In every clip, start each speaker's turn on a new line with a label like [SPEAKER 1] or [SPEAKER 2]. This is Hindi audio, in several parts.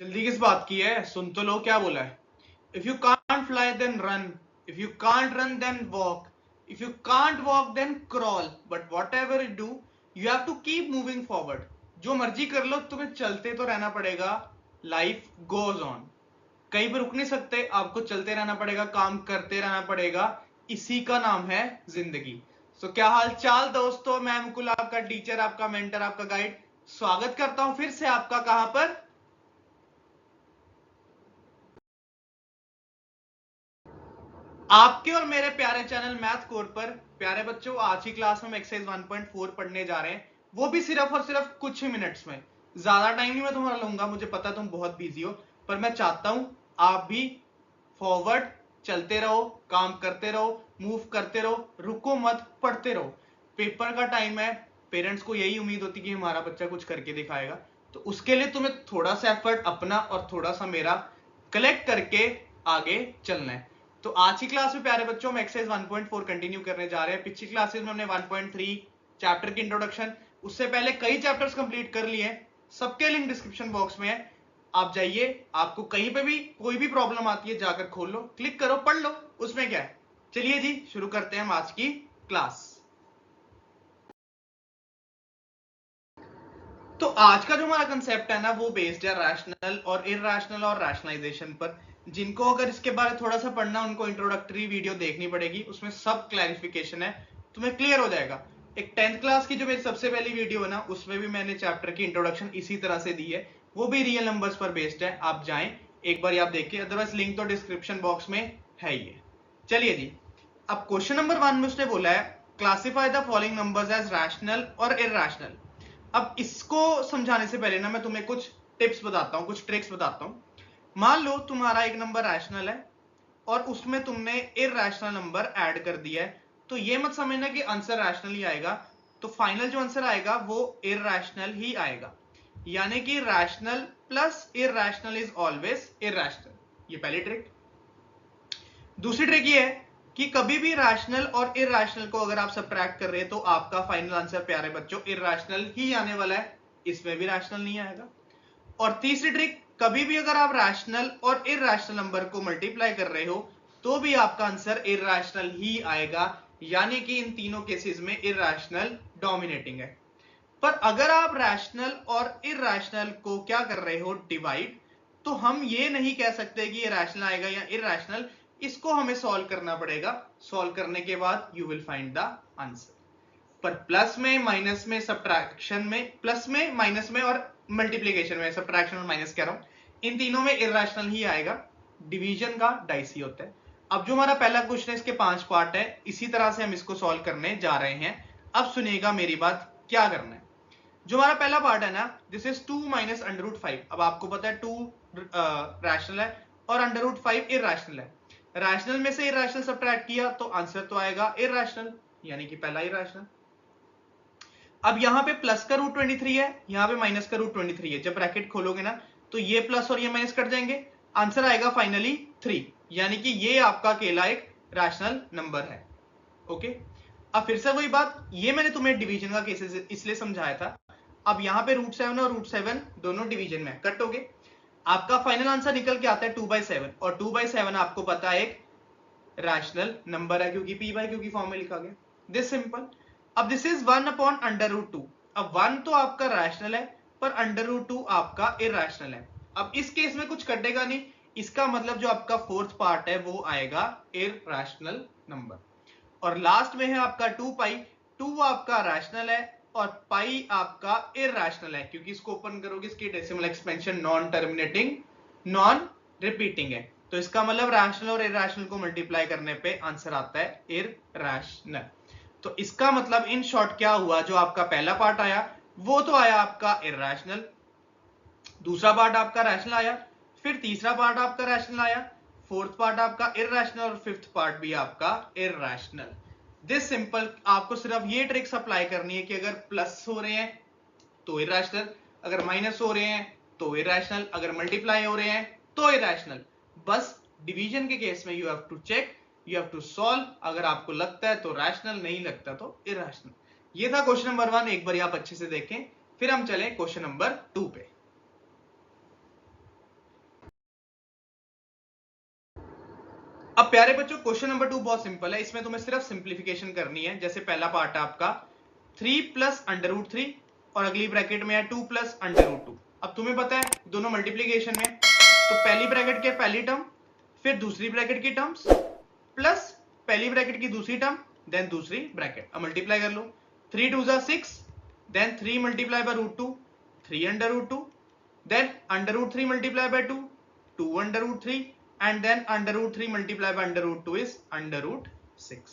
[SPEAKER 1] जल्दी किस बात की है, सुन तो लो क्या बोला है। If you can't fly then run, if you can't run then walk, if you can't walk then crawl, but whatever you do you have to keep moving forward. जो मर्जी कर लो, तुम्हें चलते तो रहना पड़ेगा। लाइफ गोज ऑन, कहीं पर रुक नहीं सकते, आपको चलते रहना पड़ेगा, काम करते रहना पड़ेगा। इसी का नाम है जिंदगी। सो क्या हाल चाल दोस्तों, मैं मुकुल आपका टीचर, आपका मेंटर, आपका गाइड, स्वागत करता हूं फिर से आपका। कहां पर? आपके और मेरे प्यारे चैनल मैथ कोर पर। प्यारे बच्चों, आज की क्लास में हम एक्सरसाइज 1.4 पढ़ने जा रहे हैं, वो भी सिर्फ और सिर्फ कुछ ही मिनट्स में। ज्यादा टाइम नहीं मैं तुम्हारा लूंगा, मुझे पता तुम बहुत बिजी हो, पर मैं चाहता हूं आप भी फॉरवर्ड चलते रहो, काम करते रहो, मूव करते रहो, रुको मत, पढ़ते रहो। पेपर का टाइम है, पेरेंट्स को यही उम्मीद होती कि हमारा बच्चा कुछ करके दिखाएगा, तो उसके लिए तुम्हें थोड़ा सा एफर्ट अपना और थोड़ा सा मेरा कलेक्ट करके आगे चलना है। तो आज की क्लास में प्यारे बच्चों हम एक्सरसाइज 1.4 कंटिन्यू करने जा रहे हैं। पिछली क्लासेस में हमने 1.3 चैप्टर की इंट्रोडक्शन, उससे पहले कई चैप्टर्स कंप्लीट कर लिए हैं, सबके लिंक डिस्क्रिप्शन बॉक्स में है। आप जाइए, आपको कहीं पे भी कोई भी प्रॉब्लम आती है जाकर खोल लो, क्लिक करो, पढ़ लो, उसमें क्या है। चलिए जी शुरू करते हैं हम आज की क्लास। तो आज का जो हमारा कंसेप्ट है ना, वो बेस्ड है रैशनल और इरैशनल और रैशनलाइजेशन पर। जिनको अगर इसके बारे में थोड़ा सा पढ़ना, उनको इंट्रोडक्टरी वीडियो देखनी पड़ेगी, उसमें सब क्लैरिफिकेशन है, तुम्हें क्लियर हो जाएगा। एक 10th क्लास की जो मेरी सबसे पहली वीडियो है ना, उसमें भी मैंने चैप्टर की इंट्रोडक्शन इसी तरह से दी है, वो भी रियल नंबर्स पर बेस्ड है। आप जाएं एक बार आप देखिए, अदरवाइज लिंक तो डिस्क्रिप्शन बॉक्स में है ही है। चलिए जी, अब क्वेश्चन नंबर 1 में उसने बोला है classify the following numbers as rational और इरैशनल। अब इसको समझाने से पहले ना मैं तुम्हें कुछ टिप्स बताता हूं, कुछ ट्रिक्स बताता हूं। मान लो तुम्हारा एक नंबर रैशनल है और उसमें तुमने इरैशनल नंबर ऐड कर दिया है, तो ये मत समझना कि आंसर रैशनल ही आएगा। तो फाइनल जो आंसर आएगा वो इरैशनल ही आएगा, यानी कि rational plus irrational is always irrational. ये पहली ट्रिक। दूसरी ट्रिक ये है कि कभी भी रैशनल और इरैशनल को अगर आप सब्ट्रैक्ट कर रहे हैं, तो आपका फाइनल आंसर प्यारे बच्चों इरैशनल ही आने वाला है, इसमें भी रैशनल नहीं आएगा। और तीसरी ट्रिक, कभी भी अगर आप रैशनल और इरैशनल नंबर को मल्टीप्लाई कर रहे हो, तो भी आपका आंसर इरैशनल ही आएगा, यानी कि इन तीनों केसेस में इरैशनल डोमिनेटिंग है। पर अगर आप रैशनल और इरैशनल को क्या कर रहे हो, डिवाइड, तो हम ये नहीं कह सकते कि ये रैशनल आएगा या इरैशनल, इसको हमें सॉल्व करना पड़ेगा। सॉल्व करने के बाद you will find the answer. पर प्लस में, माइनस में, सब्ट्रैक्शन में, प्लस में, माइनस में और मल्टीप्लीकेशन में, सब्ट्रैक्शन और माइनस कह रहा हूं, इन तीनों में इरैशनल ही आएगा। डिवीजन का डाइस ही होता है। अब जो हमारा पहला क्वेश्चन है, इसके 5 पार्ट है, इसी तरह से हम इसको सॉल्व करने जा रहे हैं। अब सुनिएगा मेरी बात, क्या करना है। जो हमारा पहला पार्ट है ना, this is 2 minus under root 5। अब आपको पता है 2 रैशनल है और अंडर रूट 5 इरैशनल है। रैशनल में से इरैशनल सब्ट्रैक्ट किया तो आंसर तो आएगा इरैशनल, यानी कि पहला इरैशनल। अब यहां पे प्लस का रूट 23 है, यहां पे माइनस का रूट 23 है। जब ब्रैकेट खोलोगे ना, तो ये प्लस और ये माइनस कट जाएंगे, आंसर आएगा फाइनली 3, यानी कि ये आपका अकेला एक रैशनल नंबर है। ओके। अब फिर से वही बात, ये मैंने तुम्हें डिवीजन का केसेस इसलिए समझाया था। अब यहां पे रूट 7 और रूट 7 दोनों डिवीजन में कट हो गए, आपका फाइनल आंसर निकल के आता है 2/7। और 2/7 आपको पता है एक रैशनल नंबर है, क्योंकि p बाय q की फॉर्म में लिखा गया, दिस सिंपल। अब this is 1 upon under root 2। अब 1 तो आपका रैशनल है, पर अंडर रूट 2 आपका इरैशनल है। अब इस केस में कुछ कटेगा नहीं, इसका मतलब जो आपका फोर्थ पार्ट है वो आएगा इरैशनल नंबर। और लास्ट में है आपका 2 पाई। 2 आपका रैशनल है और पाई आपका इरैशनल है, क्योंकि इसको ओपन करोगे इसकी decimal expansion non terminating, non repeating है। तो इसका मतलब रैशनल और इरैशनल को मल्टीप्लाई करने पे आंसर आता है इरैशनल। तो इसका मतलब इन शॉर्ट क्या हुआ, जो आपका पहला पार्ट आया वो तो आया आपका इरैशनल, दूसरा पार्ट आपका रैशनल आया, फिर तीसरा पार्ट आपका रैशनल आया, फोर्थ पार्ट आपका इरैशनल और फिफ्थ पार्ट भी आपका इरैशनल। This simple. आपको सिर्फ ये ट्रिक्स अप्लाई करनी है कि अगर प्लस हो रहे हैं तो इरैशनल, अगर माइनस हो रहे हैं तो इरैशनल, अगर मल्टीप्लाई हो रहे हैं तो इरैशनल। बस डिवीजन के केस में you have to check, you have to solve. अगर आपको लगता है तो रैशनल, नहीं लगता तो इरैशनल। ये था क्वेश्चन नंबर 1, एक बार आप अच्छे से देखें। फिर हम चलें क्वेश्चन नंबर 2 पे। अब प्यारे बच्चों क्वेश्चन नंबर 2 बहुत सिंपल है, इसमें तुम्हें सिर्फ सिंप्लीफिकेशन करनी है। जैसे पहला पार्ट है आपका 3 प्लस अंडर रूट 3 और अगली ब्रैकेट में है 2 प्लस अंडर रूट 2। अब तुम्हें पता है दोनों मल्टीप्लीकेशन में, तो पहली ब्रैकेट की पहली टर्म, फिर दूसरी ब्रैकेट की टर्म्स, प्लस पहली ब्रैकेट की दूसरी टर्म, देन दूसरी ब्रैकेट। अब मल्टीप्लाई कर लो, 3 2 जा 6, then 3 multiply by root 2, 3 under root 2, then under root 3 multiply by 2, 2 under root 3, and then under root 3 multiply by under root 2 is under root 6।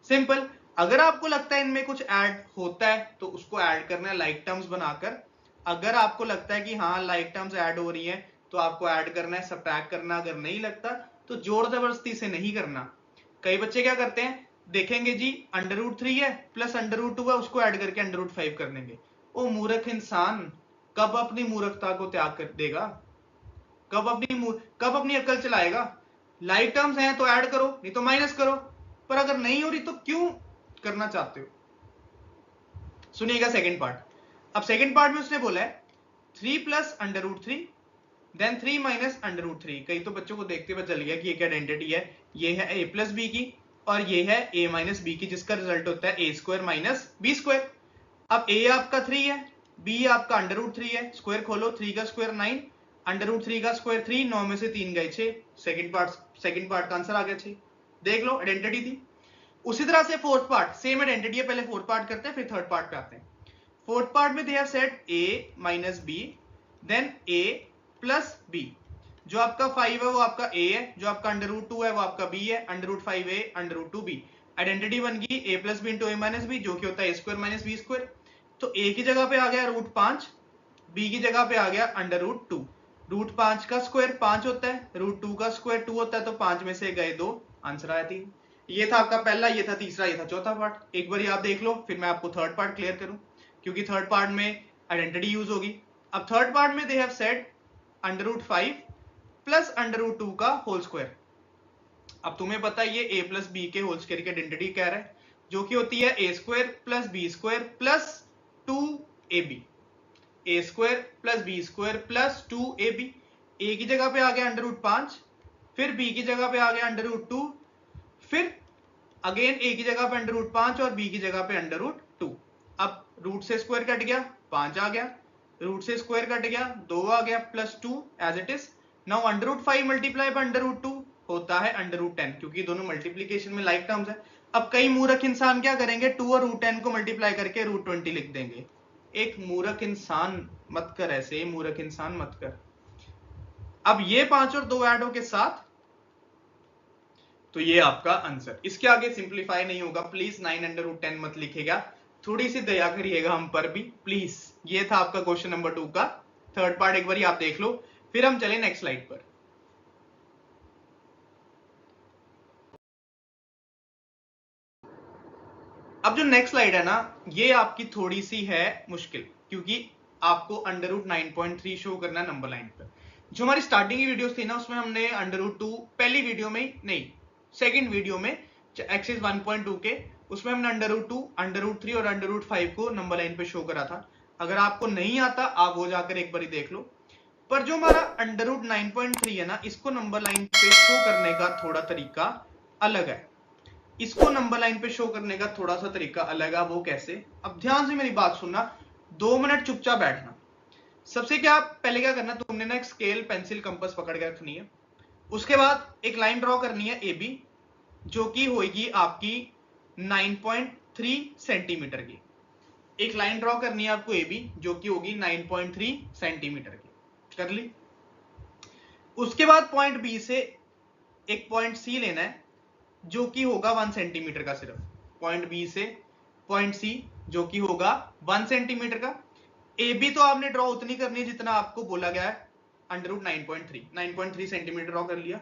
[SPEAKER 1] Simple. अगर आपको लगता है इनमें कुछ ऐड होता है तो उसको ऐड करना है लाइक टर्म्स बनाकर। अगर आपको लगता है कि हाँ लाइक टर्म्स ऐड हो रही हैं तो आपको ऐड करना है, सब्ट्रैक्ट करना। अगर नहीं लगता तो जोर जबरदस्ती से नहीं करना। कई बच्चे क्या करते हैं, देखेंगे जी अंडर रूट 3 है प्लस अंडर रूट 2 है, उसको ऐड करके अंडर रूट 5 कर देंगे। ओ मूर्ख इंसान, कब अपनी मूर्खता को त्याग कर देगा, कब अपनी अक्ल चलाएगा। लाइक टर्म्स हैं तो ऐड करो, नहीं तो माइनस करो, पर अगर नहीं हो रही तो क्यों करना चाहते हो। सुनिएगा सेकंड पार्ट। अब सेकंड पार्ट में उसने बोला है 3 plus under root 3 then 3 minus under root 3। कई तो बच्चों को देखते हुए चल गया कि ये क्या आइडेंटिटी है, ये है a प्लस बी की और ये है a माइनस बी की, जिसका रिजल्ट होता है a square minus B square. अब a आपका 3 है, b आपका अंडर रूट 3 है, स्क्वायर खोलो, 3 का स्क्वायर 9, अंडर रूट 3 का स्क्वायर 3, 9 में से 3 गए 6। सेकंड पार्ट का आंसर आ गया 6। देख लो आइडेंटिटी थी। उसी तरह से फोर्थ पार्ट सेम आइडेंटिटी है, पहले फोर्थ पार्ट करते हैं फिर थर्ड पार्ट पे आते हैं। फोर्थ पार्ट में they have said a minus B then a plus b। जो आपका 5 है वो आपका a है, जो आपका अंडर रूट 2 है वो आपका b है, under root 5a under root 2b। Identity बन गई a plus B into a minus B, जो कि होता है a square minus B square. तो a की जगह पे आ गया रूट 5, b की जगह पे आ गया अंडर रूट 2। रूट 5 का स्क्वायर 5 होता है, रूट 2 का स्क्वायर 2 होता है, तो 5 में से गए 2, आंसर आया 3। ये था आपका पहला, ये था तीसरा, ये था चौथा पार्ट। एक बार आप देख लो फिर मैं आपको थर्ड पार्ट क्लियर करूं, क्योंकि थर्ड पार्ट में आइडेंटिटी यूज होगी। अब थर्ड पार्ट में they have said under root 5 plus under root 2 का होल स्क्वायर। अब तुम्हें पता है ये a प्लस बी के होल स्क्वायर की आइडेंटिटी कह रहा है, जो कि होती है a square plus B square plus 2ab। A square plus B square plus 2ab। A की जगह पे आ गया अंडर रूट 5, फिर बी की जगह पे आ गया अंडर रूट 2, फिर अगेन ए की जगह पे अंडर रूट 5 और बी की जगह पे अंडर रूट 2। अब रूट से स्क्वायर कट गया, 5 आ गया, रूट से स्क्वायर कट गया, 2 आ गया, plus 2 as it is. Now under root 5 multiply by under root 2 होता है अंडर रूट 10, क्योंकि दोनों मल्टीप्लीकेशन में लाइक टर्म्स है। अब कई मूर्ख इंसान क्या करेंगे, 2 और रूट 10 को मल्टीप्लाई करके रूट 20 लिख देंगे। एक मूर्ख इंसान मत कर, ऐसे मूर्ख इंसान मत कर। अब ये 5 और 2 ऐड हो के 7, तो ये आपका आंसर। इसके आगे सिंप्लीफाई नहीं होगा, प्लीज 9 अंडर रूट 10 मत लिखेगा, थोड़ी सी दया करिएगा हम पर भी प्लीज। ये था आपका क्वेश्चन नंबर 2 का थर्ड पार्ट, एक बार आप देख लो, फिर हम चले नेक्स्ट स्लाइड पर। अब जो नेक्स्ट स्लाइड है ना, ये आपकी थोड़ी सी है मुश्किल, क्योंकि आपको अंडर रूट 9.3 शो करना है नंबर लाइन पर। जो हमारी स्टार्टिंग की वीडियोस थी ना, उसमें हमने अंडर रूट 2 पहली वीडियो में नहीं, सेकंड वीडियो में एक्सिस 1.2 के, उसमें हमने अंडर रूट 2, अंडर रूट 3 और अंडर रूट 5 को नंबर लाइन पे शो करा था। अगर आपको नहीं आता आप वो जाकर एक बार देख लो। पर जो हमारा अंडर रूट 9.3 है ना, इसको नंबर लाइन पे शो करने का थोड़ा तरीका अलग है। इसको नंबर लाइन पे शो करने का थोड़ा सा तरीका अलग है। वो कैसे? अब ध्यान से मेरी बात सुनना, 2 मिनट चुपचाप बैठना। सबसे क्या पहले क्या करना, तुमने ना एक स्केल पेंसिल कंपास पकड़ के रखनी है। उसके बाद एक लाइन ड्रॉ करनी है ए बी, जो कि होगी आपकी 9.3 सेंटीमीटर की। एक लाइन ड्रॉ करनी है आपको ए बी, जो कि होगी 9.3 सेंटीमीटर की। कर ली। उसके बाद पॉइंट बी से एक पॉइंट सी लेना है, जो कि होगा 1 सेंटीमीटर का सिर्फ। पॉइंट बी से पॉइंट सी, जो कि होगा 1 सेंटीमीटर का। ए बी तो आपने ड्रॉ उतनी करनी है जितना आपको बोला गया है, अंडर रूट 9.3 सेंटीमीटर ड्रॉ कर लिया।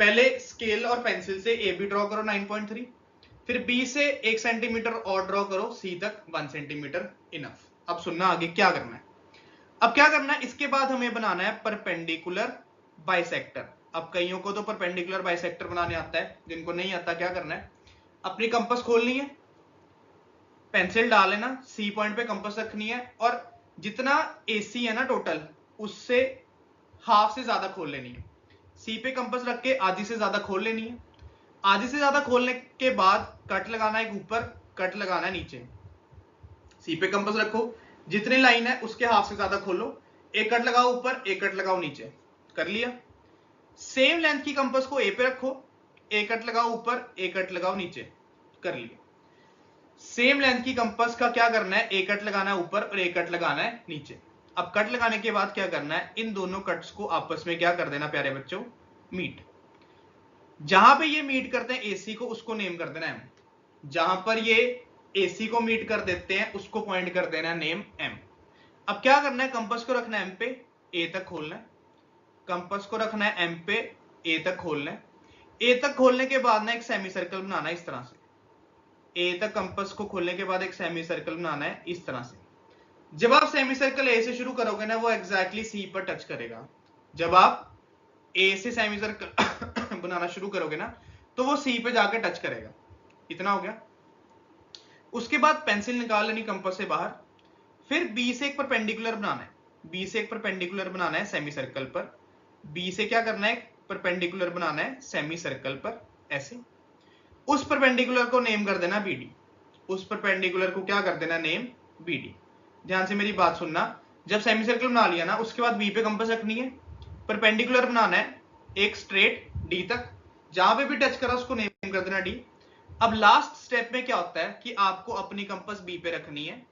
[SPEAKER 1] पहले स्केल और पेंसिल से ए बी ड्रॉ करो 9.3, फिर बी से 1 सेंटीमीटर और ड्रॉ करो, सी तक 1 सेंटीमीटर इनफ। अब सुनना आगे क्या करना है। अब क्या करना है, इसके बाद हमें बनाना है परपेंडिकुलर बाइसेक्टर। अब कईयों को तो परपेंडिकुलर बाइसेक्टर बनाने आता है, जिनको नहीं आता क्या करना है, अपनी कंपास खोलनी है, पेंसिल डाल लेना, सी पॉइंट पे कंपास रखनी है, और जितना एसी है ना टोटल, उससे हाफ से ज्यादा खोल लेनी है। सी पे कंपास रख के आधी से ज्यादा खोल लेनी है। आधी से ज्यादा खोलने के बाद कट लगाना है ऊपर, कट लगाना है नीचे। सी पे कंपास रखो, जितनी लाइन है उसके हाफ से ज्यादा खोलो, एक कट लगाओ ऊपर, एक कट लगाओ नीचे, कर लिया। सेम लेंथ की कंपास को ए पे रखो, एक कट लगाओ ऊपर, एक कट लगाओ नीचे, कर लिया। सेम लेंथ की कंपास का क्या करना है, एक कट लगाना है ऊपर और एक कट लगाना है नीचे। अब कट लगाने के बाद क्या करना है, इन दोनों कट्स को आपस में क्या कर देना प्यारे बच्चों, मीट। जहां पे ये मीट करते हैं एसी को, उसको नेम कर देना एम। जहां पर ये एसी को मीट कर देते हैं उसको पॉइंट कर देना नेम एम। अब क्या करना है, कंपास को रखना है एम पे, ए तक खोलना है। कंपास को रखना है एम पे, ए तक खोलना है। ए तक खोलने के बाद ना एक सेमी सर्कल बनाना है इस तरह से। ए तक कंपास को खोलने के बाद एक सेमी सर्कल बनाना है इस तरह से। जब आप सेमी सर्कल ए से शुरू करोगे ना, वो एग्जैक्टली सी पर टच करेगा। जब आप ए से सेमी सर्कल बनाना शुरू करोगे ना, तो वो सी पे जाकर टच करेगा। इतना हो गया। उसके बाद पेंसिल निकाल लेनी कंपास से बाहर। फिर बी से एक परपेंडिकुलर बनाना है, बी से एक परपेंडिकुलर बनाना है सेमी सर्कल पर। बी से क्या करना है, परपेंडिकुलर बनाना है सेमी सर्कल पर, ऐसे। उस परपेंडिकुलर को नेम कर देना बीडी। उस परपेंडिकुलर को क्या कर देना, नेम बीडी। ध्यान से मेरी बात सुनना, जब सेमी सर्कल बना लिया ना, उसके बाद बी पे कंपास रखनी है, परपेंडिकुलर बनाना है एक स्ट्रेट डी तक, जहां पे भी टच करा उसको नेम कर देना डी। अब लास्ट स्टेप में क्या होता है कि आपको अपनी कंपास बी पे रखनी है,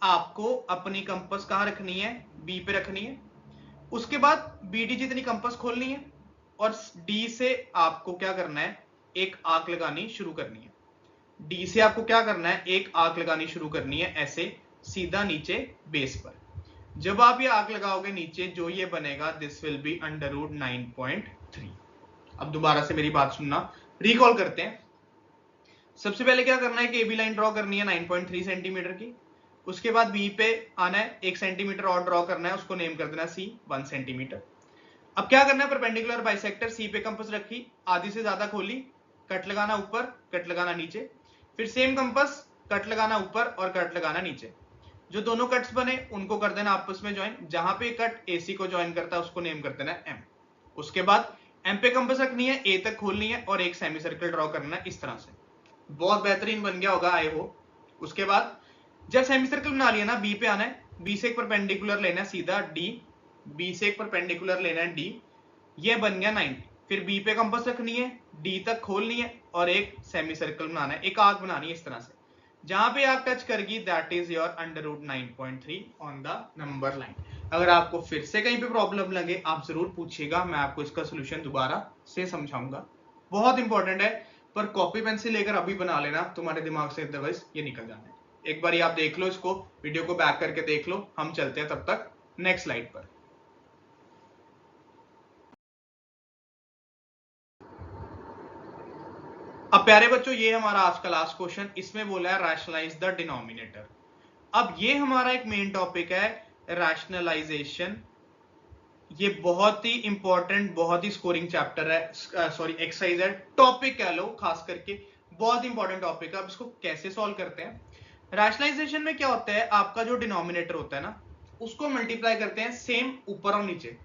[SPEAKER 1] आपको अपनी कंपास कहां रखनी है, बी पे रखनी है। उसके बाद बीडी जितनी कंपास खोलनी है और डी से आपको क्या करना है, एक आर्क लगानी शुरू करनी है। डी से आपको क्या करना है, एक आर्क लगानी शुरू करनी है, ऐसे सीधा नीचे बेस पर। जब आप ये आर्क लगाओगे नीचे, जो ये बनेगा this will be under root 9.3। अब दोबारा से मेरी बात सुनना, रिकॉल करते हैं। सबसे पहले क्या करना है कि एबी लाइन ड्रॉ करनी है 9.3 सेंटीमीटर की। उसके बाद बी पे आना है, 1 सेंटीमीटर और ड्रॉ करना है, उसको नेम कर देना सी 1 सेंटीमीटर। अब क्या करना है, परपेंडिकुलर बाइसेक्टर सी पे कंपास रखी, आधी से ज्यादा खोली, कट लगाना ऊपर, कट लगाना नीचे। फिर सेम कंपास, कट लगाना ऊपर और कट लगाना नीचे। जो दोनों कट्स बने उनको कर देना आपस में ज्वाइन। जहां पे कट एसी को ज्वाइन करता है उसको नेम कर देना एम। उसके बाद एम पे कंपास रखनी है, ए तक खोलनी है और एक सेमी सर्कल ड्रॉ करना है इस तरह से। बहुत बेहतरीन बन गया होगा आई हो। उसके बाद जब सेमी सर्कल बना लिया ना, बी पे आना है, बी से एक परपेंडिकुलर लेना है सीधा डी, बी से एक परपेंडिकुलर लेना है डी, ये बन गया 9। फिर बी पे कंपास रखनी है, डी तक खोलनी है और एक सेमी सर्कल बनाना है, एक आर्क बनानी है इस तरह से। जहां पे आर्क टच करेगी that is your under root 9.3 on the number line. अगर आपको फिर से कहीं पे प्रॉब्लम लगे आप जरूर पूछिएगा, मैं आपको इसका सोल्यूशन दोबारा से समझाऊंगा। बहुत इंपॉर्टेंट है, पर कॉपी पेंसिल लेकर अभी बना लेना, तुम्हारे दिमाग से अदरवाइज ये निकल जाना है। एक बार आप देख लो इसको, वीडियो को बैक करके देख लो। हम चलते हैं तब तक नेक्स्ट स्लाइड पर। अब प्यारे बच्चों, ये हमारा आज का लास्ट क्वेश्चन, इसमें बोला है रैशनलाइज द डिनोमिनेटर। अब ये हमारा एक मेन टॉपिक है रैशनलाइजेशन। ये बहुत ही इंपॉर्टेंट, बहुत ही स्कोरिंग चैप्टर है, सॉरी एक्सरसाइज है, टॉपिक कह लो, खास करके बहुत इंपॉर्टेंट टॉपिक है। अब इसको कैसे सॉल्व करते हैं, रैशनलाइजेशन में क्या होता है, आपका जो डिनोमिनेटर होता है ना, उसको मल्टीप्लाई करते हैं सेम ऊपर और नीचे।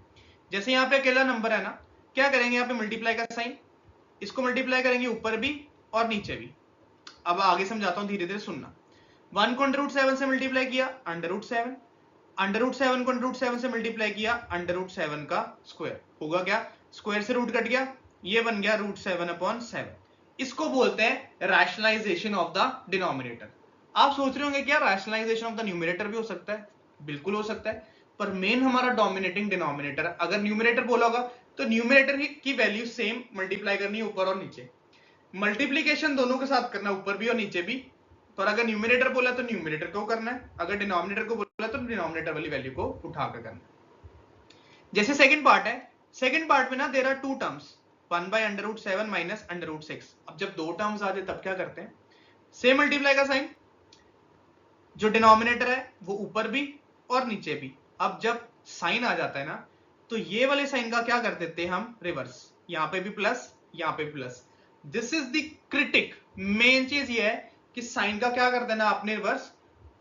[SPEAKER 1] जैसे यहाँ पे अकेला नंबर है ना, क्या करेंगे यहाँ पे मल्टीप्लाई का साइन, इसको मल्टीप्लाई करेंगे ऊपर भी और नीचे भी। अब आगे समझाता हूं, धीरे धीरे सुनना। 1 को अंडर रूट 7 से मल्टीप्लाई किया, अंडर रूट 7, अंडर रूट 7 को अंडर रूट 7 से मल्टीप्लाई किया, अंडर रूट 7 का स्क्वायर। होगा क्या, स्क्वायर से रूट कट गया, ये बन गया रूट 7/7। इसको बोलते हैं रैशनलाइजेशन ऑफ द डिनोमिनेटर। आप सोच रहे होंगे क्या रैशनलाइजेशन ऑफ द न्यूमरेटर भी हो सकता है? बिल्कुल हो सकता है, पर मेन हमारा डोमिनेटिंग डिनोमिनेटर। अगर न्यूमरेटर बोला होगा तो न्यूमरेटर की वैल्यू सेम मल्टीप्लाई करनी है ऊपर और नीचे, मल्टीप्लीकेशन दोनों के साथ करना, ऊपर भी और नीचे भी। पर अगर न्यूमरेटर बोला तो न्यूमरेटर को करना है, अगर डिनोमिनेटर को बोला तो डिनोमिनेटर वाली वैल्यू को उठाकर करना है। जैसे सेकंड पार्ट है, सेकंड पार्ट में ना देयर आर 2 टर्म्स, 1/√7 माइनस √6। अब जब 2 टर्म्स आ जाए तब क्या करते हैं, सेम मल्टीप्लाई का साइन, जो डिनोमिनेटर है वो ऊपर भी और नीचे भी। अब जब साइन आ जाता है ना, तो ये वाले साइन का क्या कर देते हैं हम, रिवर्स। यहां पे भी प्लस, यहां पे भी plus. This is the critic, main चीज ये है कि साइन का क्या कर देना आपने, रिवर्स।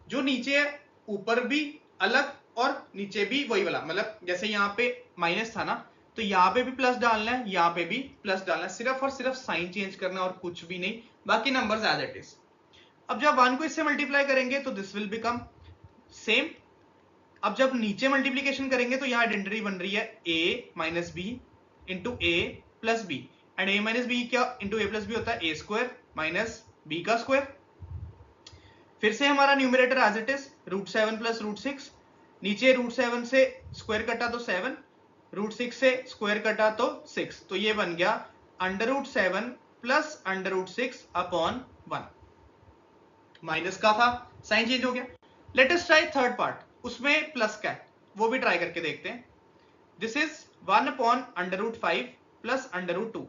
[SPEAKER 1] जो नीचे है ऊपर भी अलग और नीचे भी वही वाला, मतलब जैसे यहाँ पे माइनस था ना, तो यहाँ पे भी प्लस डालना है, यहाँ पे भी प्लस डालना है, सिर्फ और सिर्फ साइन चेंज करना और कुछ भी नहीं, बाकी नंबर्स एज इट इज। अब जब 1 को इससे मल्टीप्लाई करेंगे तो दिस विल बिकम सेम। अब जब नीचे मल्टीप्लीकेशन करेंगे तो यहाँ आइडेंटिटी बन रही है a minus B into A plus B, and a minus B क्या इंटू ए प्लस बी होता है a स्क्वायर माइनस बी का स्क्वायर। फिर से हमारा numerator as it is √7 plus √6, नीचे √7 से स्क्वायर कटा तो 7, √6 से स्क्वायर कटा तो 6, तो ये बन गया √7 प्लस √6 अपॉन 1। माइनस का था, साइन चेंज हो गया। Let us try third part, उसमें प्लस का है, वो भी ट्राई करके देखते हैं। This is 1 upon √5 plus √2।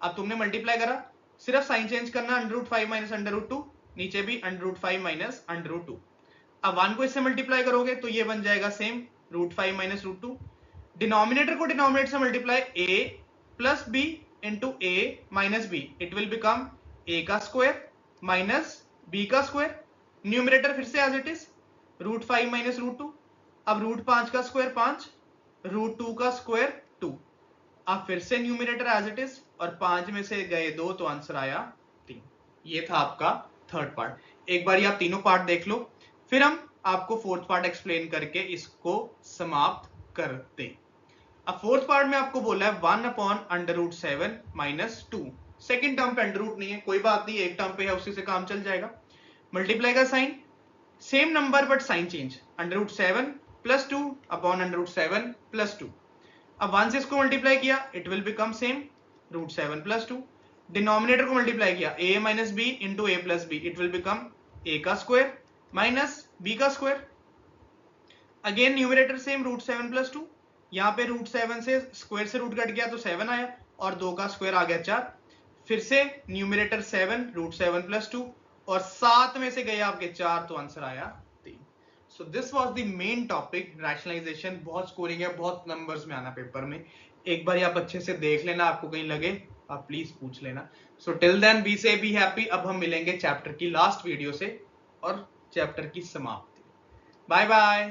[SPEAKER 1] अब तुमने मल्टीप्लाई करा, सिर्फ साइन चेंज करना, √5 माइनस √2, नीचे भी √5 माइनस √2। अब 1 को इससे मल्टीप्लाई करोगे तो ये बन जाएगा सेम √5 माइनस √2। डिनोमिनेटर को डिनोमिनेटर से multiply a plus B into A minus B, it will become a का स्क्वायर माइनस b का स्क्वायर। न्यूमरेटर फिर से एज इट इज √5 माइनस √2, अब √5 का स्क्वायर 5, √2 का स्क्वायर 2। अब फिर से न्यूमरेटर एज इट इज, और 5 में से गए 2 तो आंसर आया 3। ये था आपका थर्ड पार्ट। एक बार आप तीनों पार्ट देख लो, फिर हम आपको फोर्थ पार्ट एक्सप्लेन करके इसको समाप्त करते। अब फोर्थ पार्ट में आपको बोला है 1 अपॉन √7 माइनस 2। सेकेंड टर्म पे अंडर रूट नहीं है, कोई बात नहीं, एक टर्म पे है, उसी से काम चल जाएगा। मल्टीप्लाई का sign, same number but sign change, √7 plus 2 upon √7 plus 2। अब 1 से इसको मल्टीप्लाई किया, it will become same √7 plus 2। Denominator को मल्टीप्लाई किया, a minus B into A plus B, it will become a का स्क्वायर माइनस b का square. Again numerator same √7 plus 2, यहाँ पे √7 से स्क्वायर से रूट कट गया तो 7 आया, और 2 का स्क्वायर आ गया 4। फिर से न्यूमरेटर 7 √7 प्लस 2, और 7 में से गए आपके 4 तो आंसर आया 3। So this was the main topic, rationalisation. बहुत स्कोरिंग है, बहुत नंबर्स में आना पेपर में, एक बार आप अच्छे से देख लेना, आपको कहीं लगे आप प्लीज पूछ लेना। सो टिल देन बी से बी हैप्पी। अब हम मिलेंगे चैप्टर की लास्ट वीडियो से और चैप्टर की समाप्ति। Bye bye.